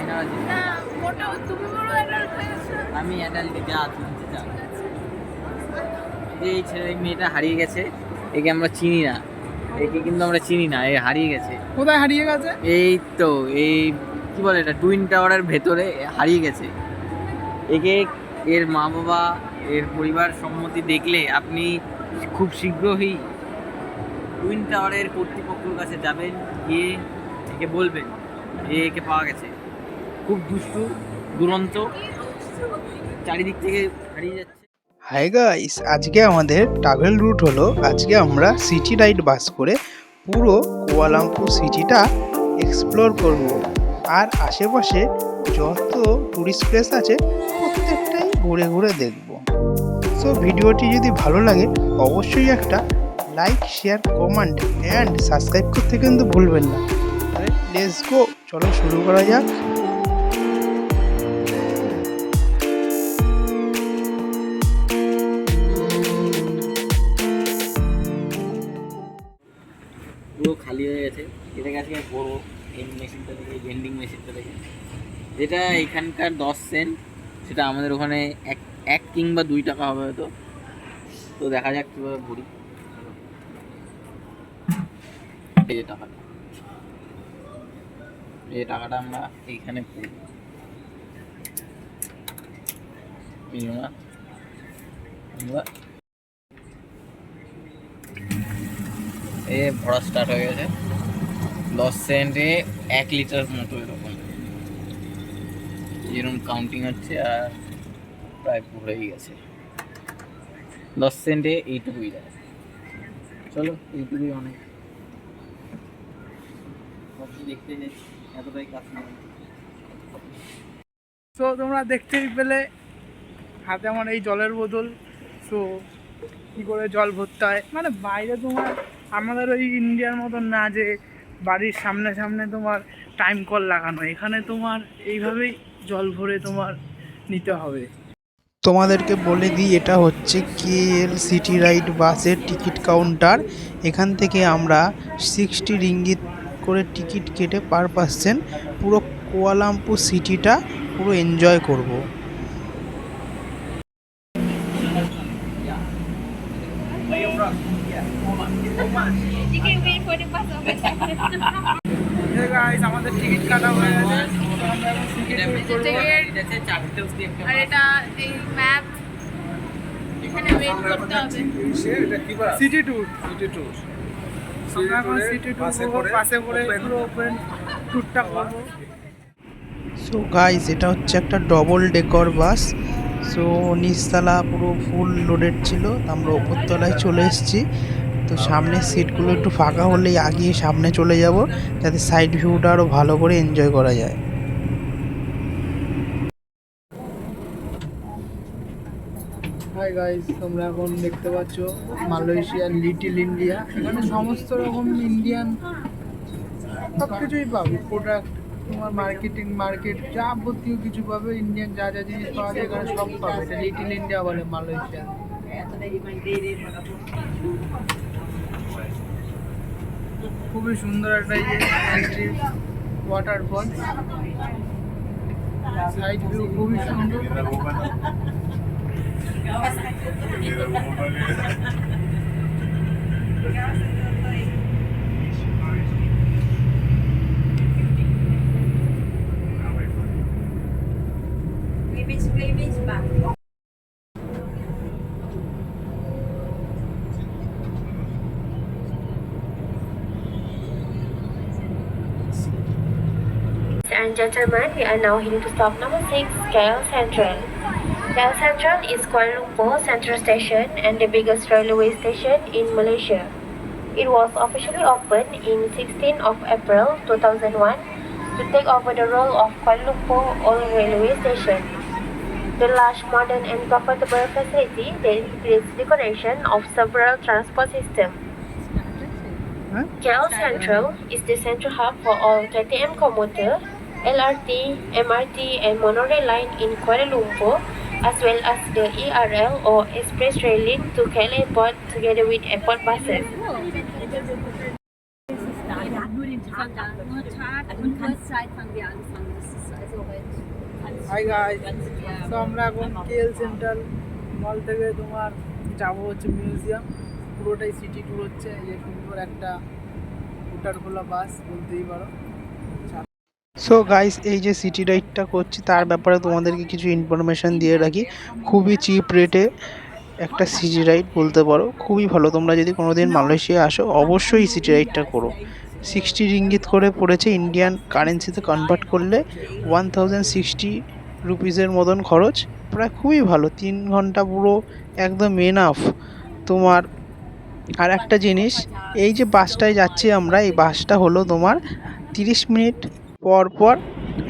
আয়না আছে না মোটা তুমি বড় অ্যাডাল্ট হয়ে গেছো। আমি অ্যাডাল্টে যা তুমি যা এই ছেলে মেয়েটা হারিয়ে গেছে, একে আমরা চিনি না, একে কিন্তু আমরা চিনি না, এ হারিয়ে গেছে। কোথায় হারিয়ে গেছে? এই তো এই কি বলে এটা টুইন টাওয়ারের ভেতরে হারিয়ে গেছে। একে এর মা বাবা এর পরিবার সম্মতি দেখলে আপনি খুব শীঘ্রই টুইন টাওয়ারের কর্তৃপক্ষের কাছে যাবেন, গিয়ে একে বলবেন যে একে পাওয়া গেছে। খুব দুষ্টু, দুরন্ত, চারিদিক থেকে হারিয়ে যাচ্ছে। হাই গাইস, আজকে আমাদের ট্রাভেল রুট হলো, আজকে আমরা সিটি রাইড বাস করে পুরো কুয়ালালামপুর সিটিটা এক্সপ্লোর করব। আর আশেপাশে যত টুরিস্ট প্লেস আছে প্রত্যেকটাই ঘুরে ঘুরে দেখব। সো ভিডিওটি যদি ভালো লাগে অবশ্যই একটা like, share, comment and subscribe করতে কিন্তু ভুলবেন না। লেটস গো, চলো শুরু করা যাক। পুরো খালি হয়ে গেছে। এটাকে আজকে বড় এই মেশিনটা থেকে, ভেন্ডিং মেশিনটা থেকে, যেটা এখানকার 10 সেন্ট, সেটা আমাদের ওখানে এক কিংবা 2 টাকা হবে হয়তো। তো দেখা যাক কীভাবে ভরি। এই যে টাকাটা, এই টাকাটা আমরা এইখানে পড়ি না আমরা ভরা স্টার্ট হয়ে গেছে। 10 সেন্টে 1 লিটার মতো এরকম যেরকম কাউন্টিং হচ্ছে, আর প্রায় ভরেই গেছে। 10 সেন্টে এইটুকুই যায়। চলো, এইটুকুই অনেক। দেখতে যাচ্ছি, এতটাই কাজ না। তো তোমরা দেখতেই পেলে হাতে আমার এই জলের বোতল। সো কী করে জল ভরতে হয়, মানে বাইরে তোমার আমাদের ওই ইন্ডিয়ার মতন না যে বাড়ির সামনে সামনে তোমার টাইম কল লাগানো, এখানে তোমার এইভাবেই জল ভরে তোমার নিতে হবে। তোমাদেরকে বলে দিই, এটা হচ্ছে কেএল সিটি রাইড বাসের টিকিট কাউন্টার। এখান থেকে আমরা 60 রিঙ্গিত করে টিকিট কেটে পার পার্সন পুরো কুয়ালালামপুর সিটিটা পুরো এনজয় করব। You can wait for the bus over আমাদের টিকিট কাটা হয়ে গেছে। আর এটা এই ম্যাপ, এখানে ওয়েট করতে হবে। সিটি ট্যুর আমরা এখন সিটি ট্যুর বাসে করে পুরো ওপেন ট্যুরটা করব। সো গাইস, এটা হচ্ছে একটা ডবল ডেকর বাস। সো নিচতলা পুরো ফুল লোডেড ছিল, আমরা ওপরতলায় চলে এসেছি। তো সামনের সিটগুলো একটু ফাঁকা হলেই আগিয়ে সামনে চলে যাব, যাতে সাইড ভিউটা আরও ভালো করে এনজয় করা যায়। হাই গাইস, তোমরা এখন দেখতে পাচ্ছ মালয়েশিয়ার লিটল ইন্ডিয়া। এখানে সমস্ত রকম ইন্ডিয়ান সব কিছুই পাবে, প্রোডাক্ট তোমার মার্কেট যাবতীয় কিছু পাবে। ইন্ডিয়ান যা যা জিনিস পাওয়া যায় এখানে সব পাবে। এটা লিটল ইন্ডিয়া বলে মালয়েশিয়া। খুবই সুন্দর একটা এন্ট্রি ওয়াটারফল, সাইড ভিউ খুবই সুন্দর। And gentlemen, we are now heading to stop number 6, KL Central. KL Central is Kuala Lumpur Central Station and the biggest railway station in Malaysia. It was officially opened in 16th of April 2001 to take over the role of Kuala Lumpur Old Railway Station. The large, modern and comfortable facility that includes the connection of several transport systems. KL Central is the central hub for all KTM commuter, LRT, MRT and monorail line in Kuala Lumpur, as well as the ERL or express rail link to KL Airport together with airport buses. fangen an. Nur Tag und Uhrzeit fangen wir anfangen. Das ist also heute. Hi guys, তো আমরা এখন KL central মল থেকে তোমার যাবো হচ্ছে museum. পুরোটাই city tour হচ্ছে। এই যে সুন্দর একটা ওটার খোলা বাস বলতেই পারো। সো গাইস, এই যে সিটি রাইডটা করছি তার ব্যাপারে তোমাদেরকে কিছু ইনফরমেশান দিয়ে রাখি। খুবই চিপ রেটে একটা সিটি রাইড বলতে পারো, খুবই ভালো। তোমরা যদি কোনোদিন মালয়েশিয়া আসো অবশ্যই সিটি রাইডটা করো। 60 রিঙ্গিত করে পড়েছে, ইন্ডিয়ান কারেন্সিতে কনভার্ট করলে 1060 রুপিসের মতন খরচ। প্রায় খুবই ভালো, 3 ঘন্টা পুরো একদম এনাফ তোমার। আর একটা জিনিস, এই যে বাসটায় যাচ্ছি আমরা, এই বাসটা হলো তোমার 30 মিনিট পর পর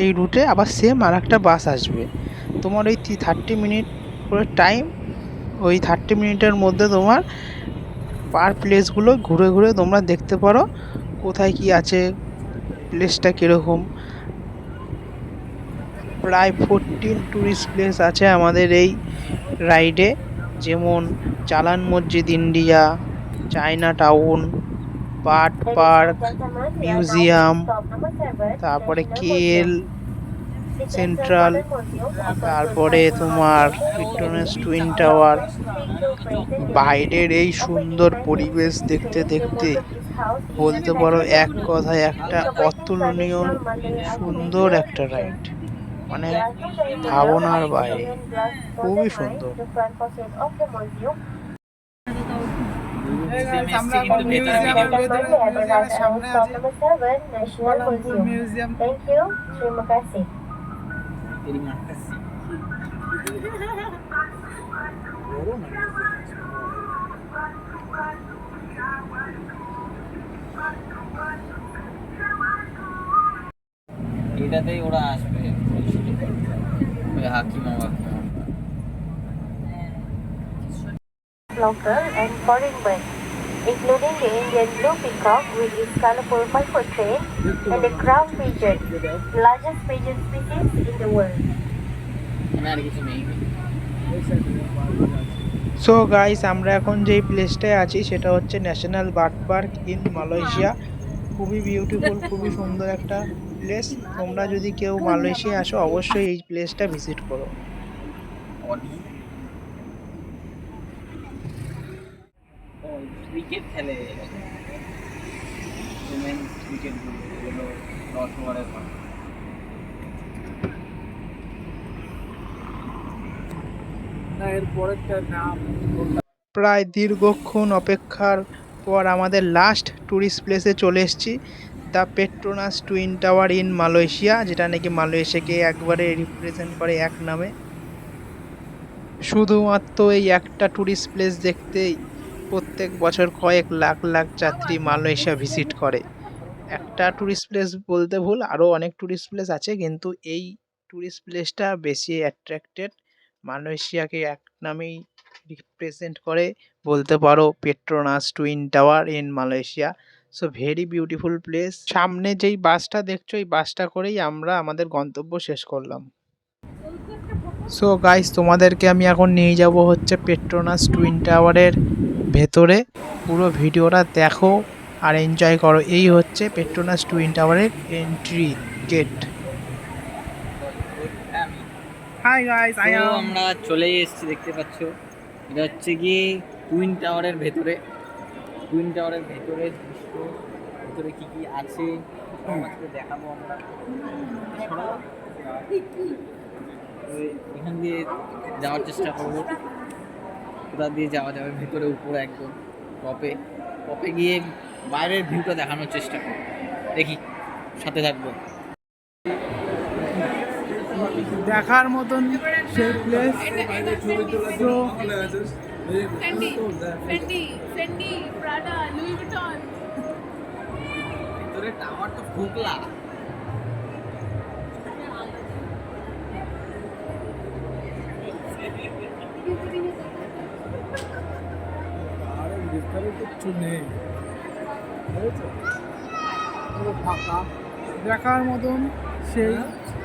এই রুটে আবার সেম আর একটা বাস আসবে। তোমার ওই 30 মিনিট করে টাইম, ওই 30 মিনিটের মধ্যে তোমার পার প্লেসগুলো ঘুরে ঘুরে তোমরা দেখতে পারো কোথায় কি আছে, প্লেসটা কীরকম। প্রায় 14 ট্যুরিস্ট প্লেস আছে আমাদের এই রাইডে, যেমন জালান মসজিদ India, China town, bird park, museum, তারপরে কেএল সেন্ট্রাল, তারপরে তোমার পেট্রোনাস টুইন টাওয়ার। বাইরের এই সুন্দর পরিবেশ দেখতে দেখতে বলতে পারো এক কথায় একটা অতুলনীয় সুন্দর একটা রাইড, মানে ভাবনার বাইরে, খুবই সুন্দর। আমরা এখন মিউজিয়ামের ভেতরে, মিউজিয়ামের সামনে আছি, কুয়ালালামপুর মিউজিয়াম। এটাতেই ওরা আসবে, হাকিমা Local and foreign birds, including the Indian blue peacock with its colorful purple train and the crown pigeon, the largest pigeon species in the world. আর কিছু নেই। সো গাইস, আমরা এখন যেই প্লেসটায় আছি সেটা হচ্ছে national bird park in Malaysia. খুবই beautiful, খুবই সুন্দর একটা প্লেস। তোমরা যদি কেউ মালয়েশিয়া আসো অবশ্যই এই প্লেসটা ভিজিট করো। ক্রিকেট খেলে, ক্রিকেট গুলো 10 ওভারের পর। প্রায় দীর্ঘক্ষণ অপেক্ষার পর আমাদের লাস্ট ট্যুরিস্ট প্লেসে চলে এসেছি, the Petronas twin tower in Malaysia, যেটা নাকি মালয়েশিয়াকে একবারে রিপ্রেজেন্ট করে এক নামে। শুধুমাত্র এই একটা ট্যুরিস্ট প্লেস দেখতেই প্রত্যেক বছর কয়েক লাখ লাখ যাত্রী মালয়েশিয়া ভিজিট করে। একটা ট্যুরিস্ট প্লেস বলতে ভুল, আরও অনেক ট্যুরিস্ট প্লেস আছে, কিন্তু এই ট্যুরিস্ট প্লেসটা বেশি অ্যাট্রাক্টেড, মালয়েশিয়াকে এক নামেই রিপ্রেজেন্ট করে বলতে পারো, Petronas twin tower in Malaysia. So very beautiful place. সামনে যেই বাসটা দেখছো, এই বাসটা করেই আমরা আমাদের গন্তব্য শেষ করলাম। সো গাইস, তোমাদেরকে আমি এখন নিয়ে যাব হচ্ছে পেট্রোনাস টুইন টাওয়ারের ভেতরে। পুরো ভিডিওটা দেখো আর এনজয় করো। এই হচ্ছে পেট্রোনাস টুইন টাওয়ারের এন্ট্রি গেট। হাই গাইস, আমরা চলে এসেছি, দেখতে পাচ্ছ। এটা হচ্ছে কি টুইন টাওয়ারের ভেতরে। টুইন টাওয়ারের ভেতরে দৃশ্য, ভেতরে কি কি আছে আজকে দেখাবো আমরা। এখান দিয়ে যাওয়ার চেষ্টা করবো, কোথা দিয়ে যাওয়া যাবে ভেতরে, উপরে একদম টপে। টপে গিয়ে বাইরের ভিউটা দেখানোর চেষ্টা করবো, দেখি, সাথে থাকবো। দেখার মতন সেই প্লেস। তো Fendi, Prada, Louis Vuitton. ভেতরে টাওয়ার তো ফোকলা। দেখার মতন সেই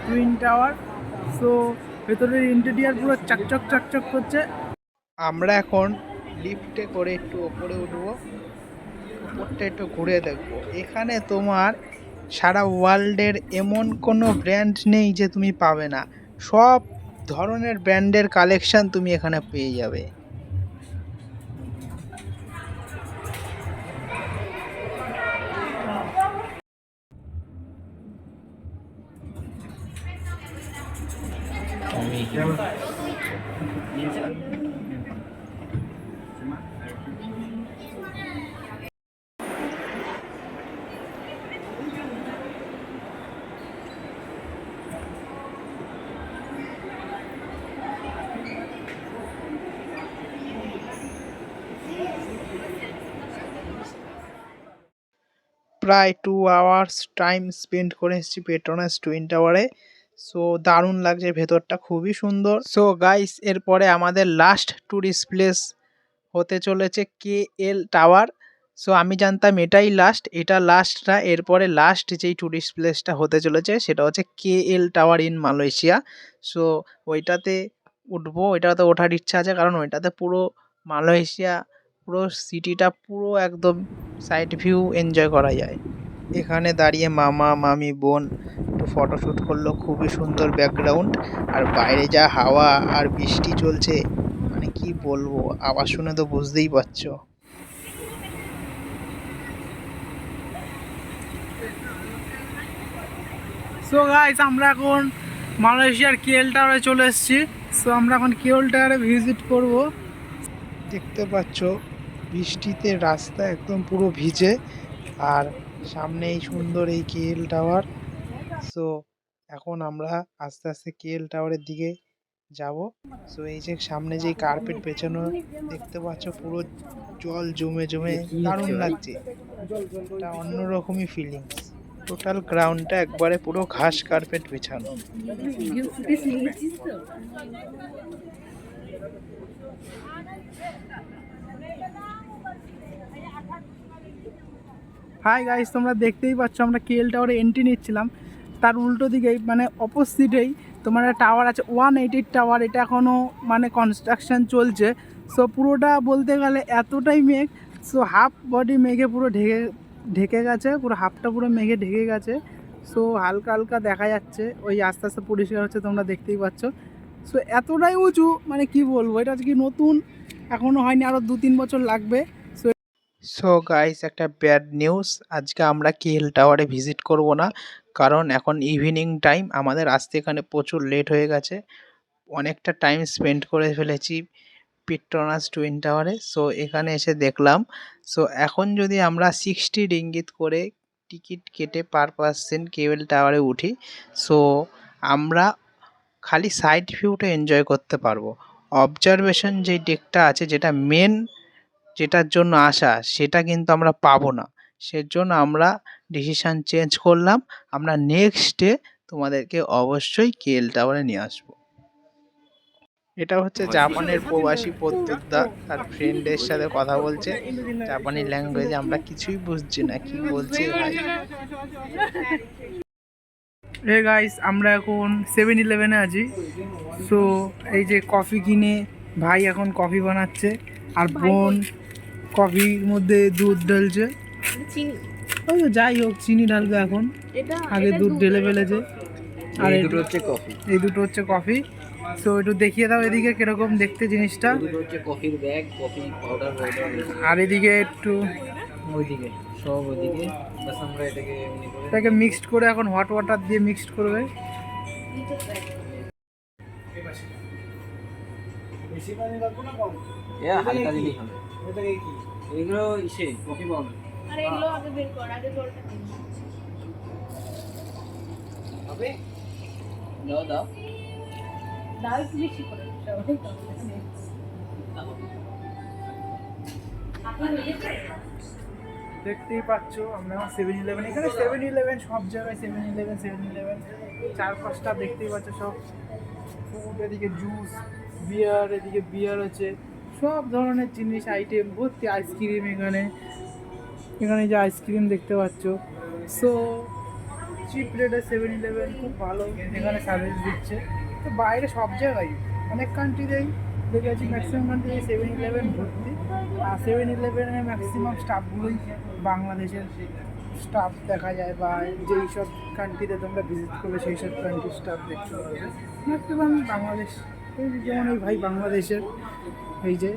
টুইন টাওয়ার। সো ভেতরের ইন্টেরিয়ার পুরো চকচক চকচক করছে। আমরা এখন লিফটে করে একটু ওপরে উঠবো, ওপরটা একটু ঘুরে দেখবো। এখানে তোমার সারা ওয়ার্ল্ডের এমন কোনো ব্র্যান্ড নেই যে তুমি পাবে না, সব ধরনের ব্র্যান্ডের কালেকশন তুমি এখানে পেয়ে যাবে। প্রায় 2 আওয়ার্স টাইম স্পেন্ড করে এসেছি পেট্রোনাস টুইন টাওয়ারে। সো দারুণ লাগছে, ভেতরটা খুবই সুন্দর। সো গাইস, এরপরে আমাদের লাস্ট ট্যুরিস্ট প্লেস হতে চলেছে KL টাওয়ার। সো আমি জানতাম এটাই লাস্ট, এটা লাস্ট না, এরপরে লাস্ট যেই ট্যুরিস্ট প্লেসটা হতে চলেছে সেটা হচ্ছে KL tower in Malaysia. So ওইটাতে উঠবো, ওইটাতে ওঠার ইচ্ছা আছে, কারণ ওইটাতে পুরো মালয়েশিয়া, পুরো সিটিটা পুরো একদম সাইড ভিউ এনজয় করা যায়। এখানে দাঁড়িয়ে মামা মামি বোন একটু ফটোশ্যুট করলো, খুবই সুন্দর ব্যাকগ্রাউন্ড। আর বাইরে যা হাওয়া আর বৃষ্টি চলছে, মানে কি বলবো, আওয়াজ শুনে তো বুঝতেই পারছো। সো গাইস, আমরা এখন মালয়েশিয়ার KL টাওয়ারে চলে এসেছি। সো আমরা এখন KL টাওয়ারে ভিজিট করব। দেখতে পাচ্ছ বৃষ্টিতে রাস্তা একদম পুরো ভিজে, আর সামনে এই সুন্দর এই KL টাওয়ার। সো এখন আমরা আস্তে আস্তে KL টাওয়ারের দিকে যাব। সো এই যে সামনে যে কার্পেট পেছানো দেখতে পাচ্ছ, পুরো জল জমে জমে দারুণ লাগছে, এটা অন্যরকমই ফিলিংস। টোটাল গ্রাউন্ডটা একবারে পুরো ঘাস কার্পেট বিছানো। হাই গাইস, তোমরা দেখতেই পাচ্ছ আমরা KL টাওয়ারে এন্ট্রি নিচ্ছিলাম, তার উল্টো দিকেই মানে অপোজিটেই তোমার একটা টাওয়ার আছে 180 টাওয়ার। এটা এখনও মানে কনস্ট্রাকশন চলছে। সো পুরোটা বলতে গেলে এতটাই মেঘ, সো হাফ বডি মেঘে পুরো ঢেকে গেছে, পুরো হাফটা পুরো মেঘে ঢেকে গেছে। সো হালকা হালকা দেখা যাচ্ছে, ওই আস্তে আস্তে পরিষ্কার হচ্ছে, তোমরা দেখতেই পাচ্ছ। সো এতটাই উঁচু, মানে কি বলবো, এটা কি নতুন, এখনও হয়নি, আরও 2-3 বছর লাগবে। সো গাইস, একটা ব্যাড নিউজ, আজকে আমরা KL টাওয়ারে ভিজিট করব না, কারণ এখন ইভিনিং টাইম, আমাদের আসতে এখানে প্রচুর লেট হয়ে গেছে, অনেকটা টাইম স্পেন্ড করে ফেলেছি পেট্রোনাস টুইন টাওয়ারে। সো এখানে এসে দেখলাম, সো এখন যদি আমরা 60 রিঙ্গিত করে টিকিট কেটে পার পার্সন KL টাওয়ারে উঠি, সো আমরা খালি সাইড ভিউটা এনজয় করতে পারবো। অবজারভেশন যে ডেকটা আছে, যেটা মেন, যেটার জন্য আসা, সেটা কিন্তু আমরা পাবো না। সেজন্য আমরা ডিসিশান চেঞ্জ করলাম, আমরা নেক্সট ডে তোমাদেরকে অবশ্যই KL টাওয়ারে নিয়ে আসবো। এটা হচ্ছে জাপানের প্রবাসী প্রত্যুদ্দা তার ফ্রেন্ডের সাথে কথা বলছে জাপানি ল্যাঙ্গুয়েজে, আমরা কিছুই বুঝছি না কি বলছে ভাই। হে গাইস, আমরা এখন 7-Eleven-এ আছি। সো এই যে কফি কিনে ভাই এখন কফি বানাচ্ছে, আর বোন কফির মধ্যে দুধ ঢালছে। ওই তো যাই হোক, চিনি ঢালবে এখন, আগে দুধ ঢেলে ফেলেছে। আর এই দুটো হচ্ছে কফি। সো একটু দেখিয়ে দাও এদিকে কিরকম দেখতে জিনিসটা। কফির ব্যাগ, কফি পাউডার, আর এদিকে একটু ওইদিকে সব ওইদিকে, বাস আমরা এটাকে মিক্সড করে এখন হট ওয়াটার দিয়ে মিক্সড করবে। হালকা দিলেই হবে। এগুলো ইসে কফি পাউডার, আর এগুলো আগে বের কর, আগে জলটা হবে। দাও দাও দাও একটু বেশি করে সবাই তো। দেখতেই পাচ্ছ আমরা 7-Eleven, এখানে 7-Eleven সব জায়গায় 7-Eleven 7-Eleven, 4-5টা দেখতেই পাচ্ছ সব ফুড, এদিকে জুস, বিয়ার, এদিকে বিয়ার আছে, সব ধরনের জিনিস আইটেম ভর্তি, আইসক্রিম এখানে যে আইসক্রিম দেখতে পাচ্ছ। সো চিপ রেটে 7-Eleven খুব ভালো এখানে সার্ভিস দিচ্ছে। তো বাইরে সব জায়গায় অনেক কান্ট্রিতেই দেখেছি, ম্যাক্সিমাম কান্ট্রিতে 7-Eleven ভর্তি। আর 7-Eleven-এর ম্যাক্সিমাম স্টাফগুলোই বাংলাদেশের। স্টাফ দেখা যায়, বা যেই সব কান্ট্রিতে তোমরা ভিজিট করবে সেই সব কান্ট্রির স্টাফ দেখতে পারবে। ম্যাক্সিমাম বাংলাদেশ, এই যেমন এই ভাই বাংলাদেশের, এই যে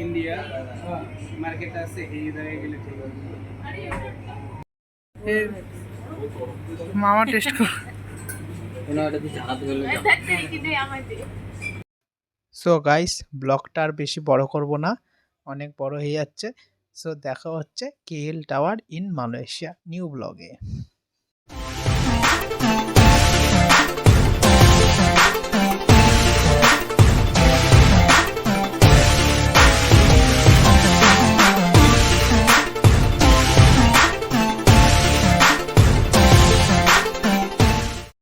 ইন্ডিয়া মার্কেট আছে এই জায়গায় গেলে ঠিক হবে। এর মামা টেস্ট কর। ওনাটা তুই জানাতে বললে কিন্তু আমার সো গাইস, ব্লগটা আর বেশি বড় করব না, অনেক বড় হয়ে যাচ্ছে। সো দেখা হচ্ছে KL tower in Malaysia new ব্লগে।